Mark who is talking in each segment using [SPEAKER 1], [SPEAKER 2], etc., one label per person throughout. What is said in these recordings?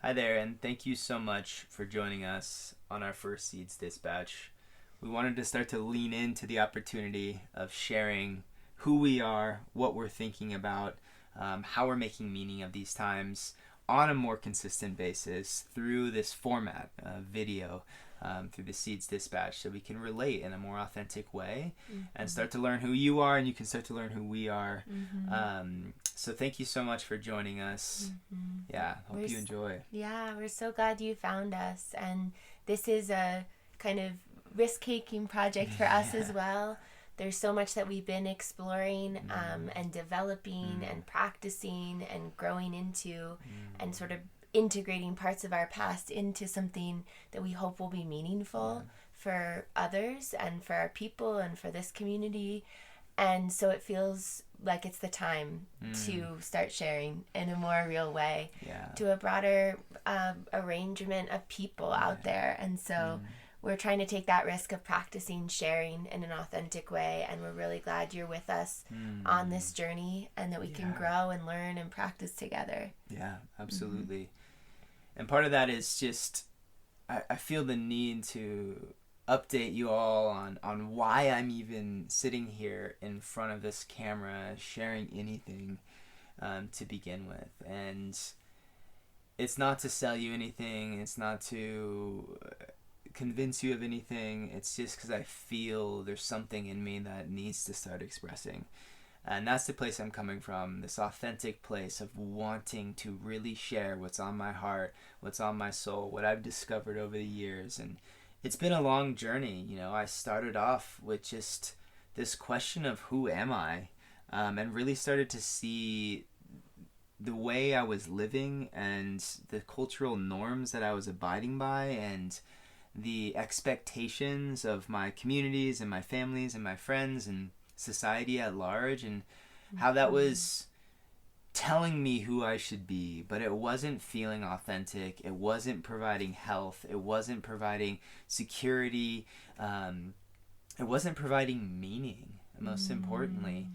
[SPEAKER 1] Hi there, and thank you so much for joining us on our first Seeds Dispatch. We wanted to start to lean into the opportunity of sharing who we are, what we're thinking about, how we're making meaning of these times on a more consistent basis through this format of video, through the Seeds Dispatch, so we can relate in a more authentic way and start to learn who you are, and you can start to learn who we are. So thank you so much for joining us. Yeah, hope you enjoy.
[SPEAKER 2] Yeah, we're so glad you found us. And this is a kind of risk-taking project for us as well. There's so much that we've been exploring and developing and practicing and growing into and sort of integrating parts of our past into something that we hope will be meaningful for others and for our people and for this community. And so it feels like it's the time to start sharing in a more real way to a broader arrangement of people out there. And so we're trying to take that risk of practicing sharing in an authentic way, and we're really glad you're with us on this journey and that we can grow and learn and practice together.
[SPEAKER 1] Yeah, absolutely. And part of that is just I feel the need to update you all on why I'm even sitting here in front of this camera sharing anything to begin with. And it's not to sell you anything, it's not to convince you of anything, it's just because I feel there's something in me that needs to start expressing. And that's the place I'm coming from, this authentic place of wanting to really share what's on my heart, what's on my soul, what I've discovered over the years. And it's been a long journey. I started off with just this question of who am I, and really started to see the way I was living and the cultural norms that I was abiding by and the expectations of my communities and my families and my friends and society at large, and how that was telling me who I should be, but it wasn't feeling authentic. It wasn't providing health. It wasn't providing security. It wasn't providing meaning, most importantly.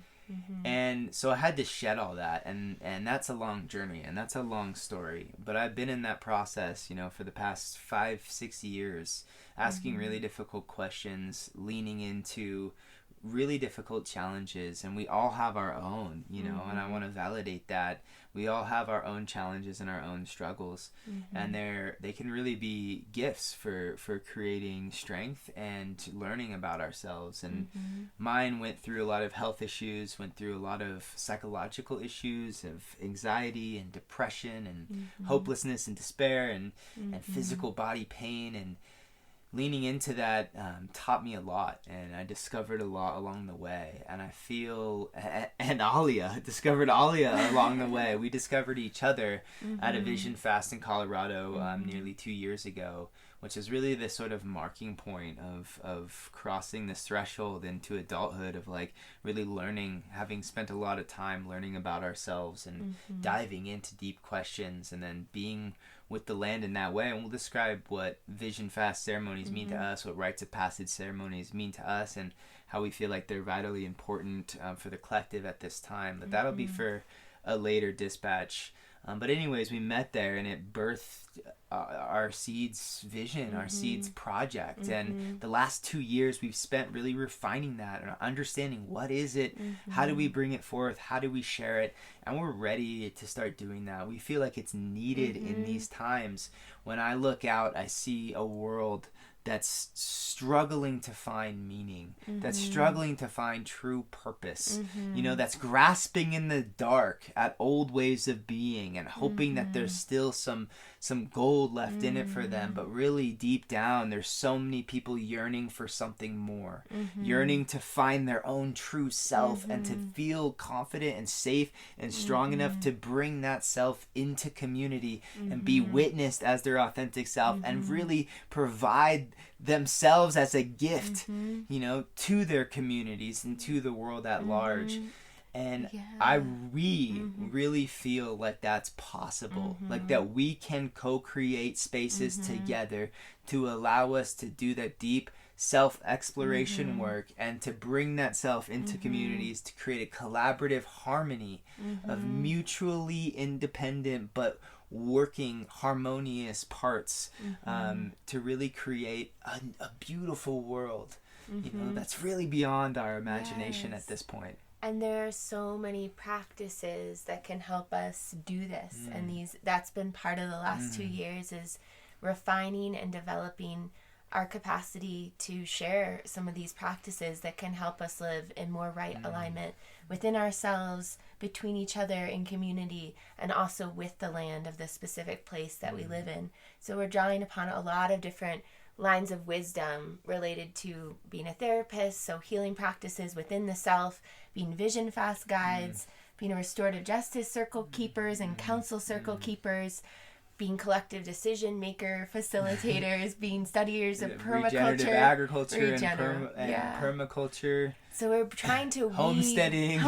[SPEAKER 1] And so I had to shed all that, and that's a long journey, and that's a long story. But I've been in that process, for the past 5-6 years, asking really difficult questions, leaning into really difficult challenges, and we all have our own, and I want to validate that. We all have our own challenges and our own struggles, and they can really be gifts for creating strength and learning about ourselves. And mine went through a lot of health issues, went through a lot of psychological issues of anxiety and depression and hopelessness and despair and physical body pain, and leaning into that taught me a lot, and I discovered a lot along the way. And I feel, and Alia discovered Alia along the way. We discovered each other at a Vision Fast in Colorado nearly 2 years ago, which is really the sort of marking point of crossing this threshold into adulthood, of like really learning, having spent a lot of time learning about ourselves and diving into deep questions, and then being with the land in that way. And we'll describe what Vision Fast ceremonies mean to us, what rites of passage ceremonies mean to us, and how we feel like they're vitally important for the collective at this time. But that'll be for a later dispatch. But anyways, we met there, and it birthed our Seeds vision, our Seeds project. And the last 2 years we've spent really refining that and understanding what is it, how do we bring it forth, how do we share it, and we're ready to start doing that. We feel like it's needed in these times. When I look out, I see a world that's struggling to find meaning, that's struggling to find true purpose, that's grasping in the dark at old ways of being and hoping that there's still some gold left in it for them. But really deep down, there's so many people yearning for something more, yearning to find their own true self and to feel confident and safe and strong enough to bring that self into community and be witnessed as their authentic self and really provide themselves as a gift, to their communities and to the world at large. And we really feel like that's possible, like that we can co-create spaces together to allow us to do that deep self-exploration work, and to bring that self into communities to create a collaborative harmony of mutually independent but working harmonious parts, to really create a beautiful world, you know, that's really beyond our imagination at this point.
[SPEAKER 2] And there are so many practices that can help us do this. And that's been part of the last 2 years, is refining and developing our capacity to share some of these practices that can help us live in more right alignment within ourselves, between each other in community, and also with the land of the specific place that we live in. So we're drawing upon a lot of different lines of wisdom related to being a therapist, so healing practices within the self, being vision fast guides, being a restorative justice circle keepers and council circle keepers, being collective decision maker facilitators, being studiers of permaculture,
[SPEAKER 1] regenerative agriculture, and permaculture.
[SPEAKER 2] So we're trying to
[SPEAKER 1] homesteading,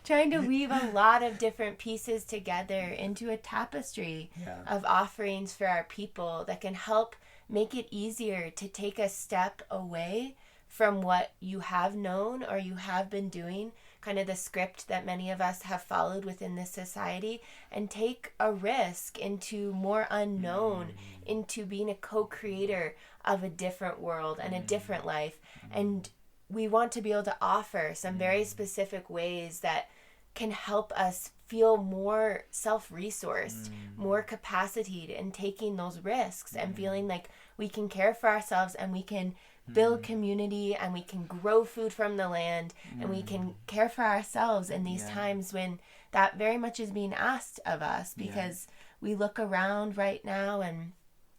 [SPEAKER 2] trying to weave a lot of different pieces together into a tapestry of offerings for our people that can help make it easier to take a step away from what you have known or you have been doing, kind of the script that many of us have followed within this society, and take a risk into more unknown, into being a co-creator of a different world and a different life. And we want to be able to offer some very specific ways that can help us feel more self-resourced, more capacitated in taking those risks and feeling like we can care for ourselves and we can build community and we can grow food from the land and we can care for ourselves in these times when that very much is being asked of us, because we look around right now and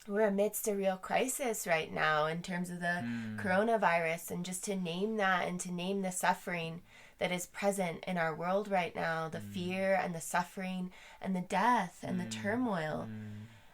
[SPEAKER 2] we're amidst a real crisis right now in terms of the coronavirus, and just to name that and to name the suffering that is present in our world right now, the fear and the suffering and the death and the turmoil.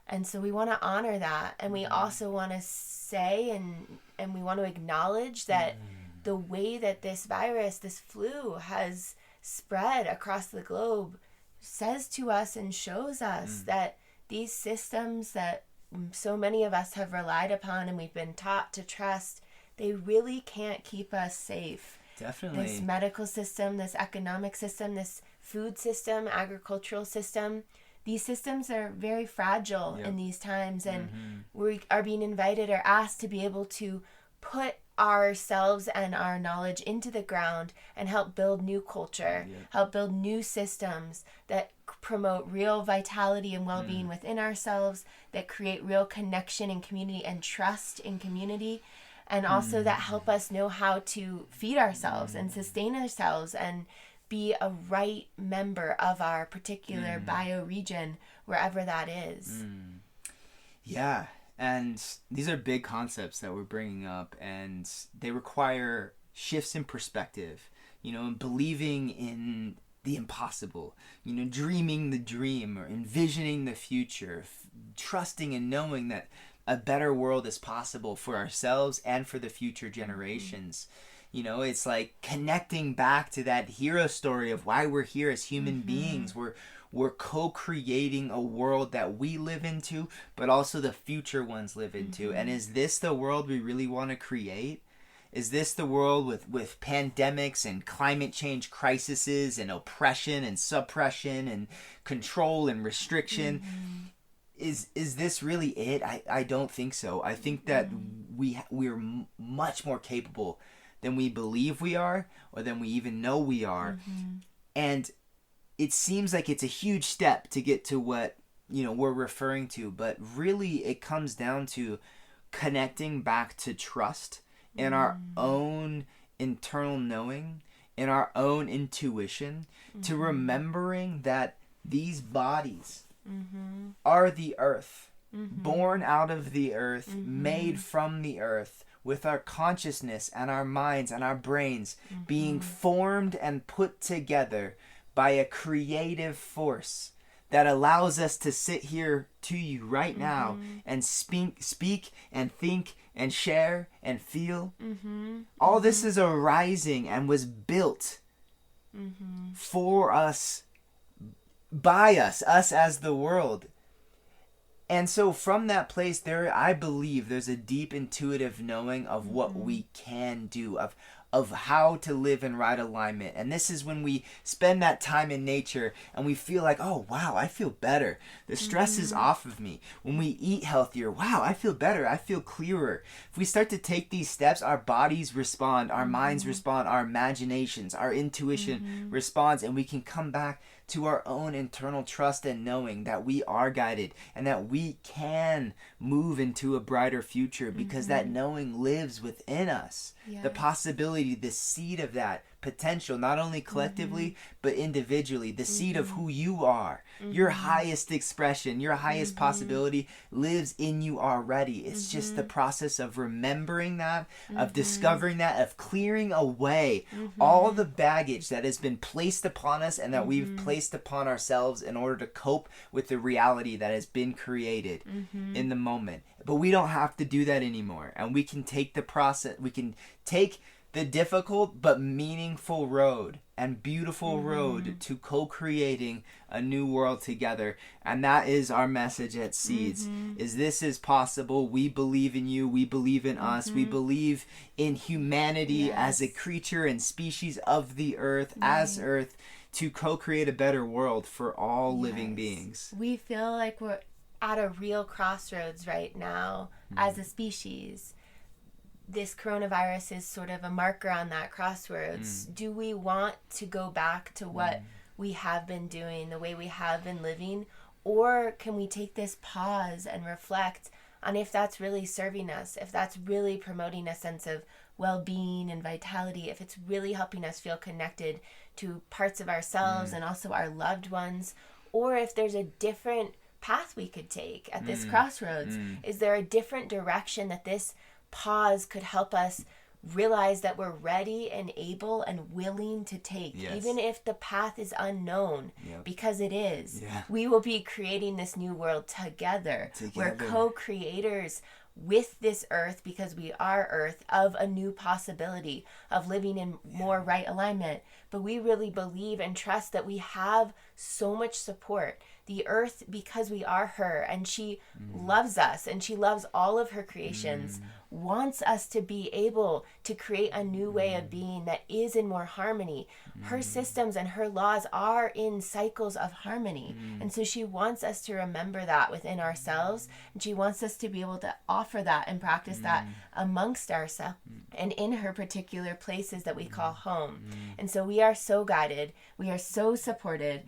[SPEAKER 2] And so we want to honor that, and we also want to say and we want to acknowledge that the way that this virus, this flu, has spread across the globe says to us and shows us that these systems that so many of us have relied upon and we've been taught to trust, they really can't keep us safe.
[SPEAKER 1] Definitely.
[SPEAKER 2] This medical system, this economic system, this food system, agricultural system, these systems are very fragile in these times, and we are being invited or asked to be able to put ourselves and our knowledge into the ground and help build new culture, help build new systems that promote real vitality and well-being within ourselves, that create real connection and community and trust in community, and also that help us know how to feed ourselves and sustain ourselves and be a right member of our particular bioregion, wherever that is.
[SPEAKER 1] Yeah, and these are big concepts that we're bringing up, and they require shifts in perspective, you know, and believing in the impossible, you know, dreaming the dream or envisioning the future, trusting and knowing that a better world is possible for ourselves and for the future generations. You know, it's like connecting back to that hero story of why we're here as human beings. We're co-creating a world that we live into, but also the future ones live into. And is this the world we really want to create? Is this the world with pandemics and climate change crises and oppression and suppression and control and restriction? Is this really it? I don't think so. I think that we're much more capable than we believe we are, or than we even know we are. And it seems like it's a huge step to get to what, you know, we're referring to, but really it comes down to connecting back to trust in our own internal knowing, in our own intuition, to remembering that these bodies are the earth, born out of the earth, made from the earth, with our consciousness and our minds and our brains being formed and put together by a creative force that allows us to sit here to you right now and speak and think and share and feel. All this is arising and was built for us, by us as the world. And so from that place there, I believe there's a deep intuitive knowing of what we can do, of how to live in right alignment. And this is when we spend that time in nature and we feel like, oh wow, I feel better. The stress is off of me. When we eat healthier, wow, I feel better. I feel clearer. If we start to take these steps, our bodies respond, our minds respond, our imaginations, our intuition responds, and we can come back to our own internal trust and knowing that we are guided and that we can move into a brighter future because that knowing lives within us.
[SPEAKER 2] Yes.
[SPEAKER 1] The possibility, the seed of that potential, not only collectively but individually, the seed of who you are, your highest expression, your highest possibility lives in you already. It's just the process of remembering that, of discovering that, of clearing away all the baggage that has been placed upon us and that we've placed upon ourselves in order to cope with the reality that has been created in the moment. But we don't have to do that anymore, and we can take the process, we can take the difficult but meaningful road and beautiful road to co-creating a new world together. And that is our message at Seeds, is this is possible. We believe in you. We believe in us. We believe in humanity as a creature and species of the earth, as earth, to co-create a better world for all living beings.
[SPEAKER 2] We feel like we're at a real crossroads right now as a species. This coronavirus is sort of a marker on that crossroads. Do we want to go back to what we have been doing, the way we have been living? Or can we take this pause and reflect on if that's really serving us, if that's really promoting a sense of well-being and vitality, if it's really helping us feel connected to parts of ourselves and also our loved ones, or if there's a different path we could take at this crossroads. Is there a different direction that this pause could help us realize that we're ready and able and willing to take, even if the path is unknown, because it is. We will be creating this new world together. We're co-creators with this earth, because we are earth, of a new possibility of living in more right alignment. But we really believe and trust that we have so much support. The earth, because we are her, and she loves us, and she loves all of her creations, wants us to be able to create a new way of being that is in more harmony. Her systems and her laws are in cycles of harmony. And so she wants us to remember that within ourselves, and she wants us to be able to offer that and practice that amongst ourselves and in her particular places that we call home. And so we are so guided, we are so supported,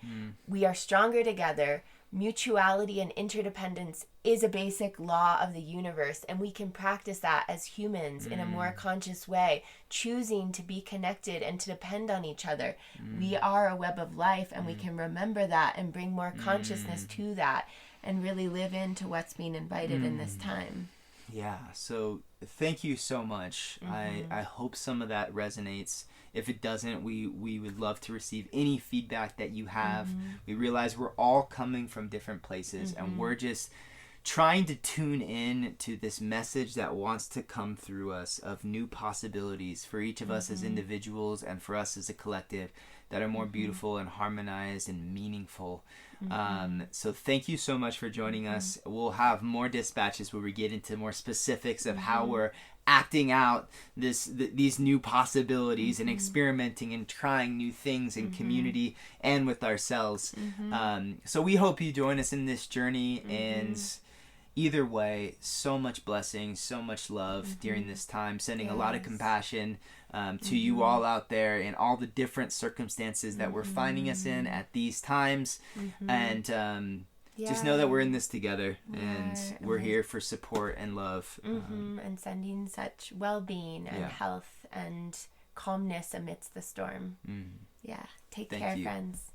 [SPEAKER 2] we are stronger together. Mutuality and interdependence is a basic law of the universe, and we can practice that as humans in a more conscious way, choosing to be connected and to depend on each other. We are a web of life, and we can remember that and bring more consciousness to that and really live into what's being invited in this time.
[SPEAKER 1] Yeah, so thank you so much. I hope some of that resonates. If it doesn't, we would love to receive any feedback that you have. We realize we're all coming from different places, and we're just trying to tune in to this message that wants to come through us of new possibilities for each of us as individuals and for us as a collective that are more beautiful and harmonized and meaningful. So thank you so much for joining us. We'll have more dispatches where we get into more specifics of how we're acting out these new possibilities and experimenting and trying new things in community and with ourselves. So we hope you join us in this journey, and either way, so much blessing, so much love during this time, sending a lot of compassion to you all out there in all the different circumstances that we're finding us in at these times. And just know that we're in this together, and we're here for support and love.
[SPEAKER 2] And sending such well-being and health and calmness amidst the storm. Take care, friends.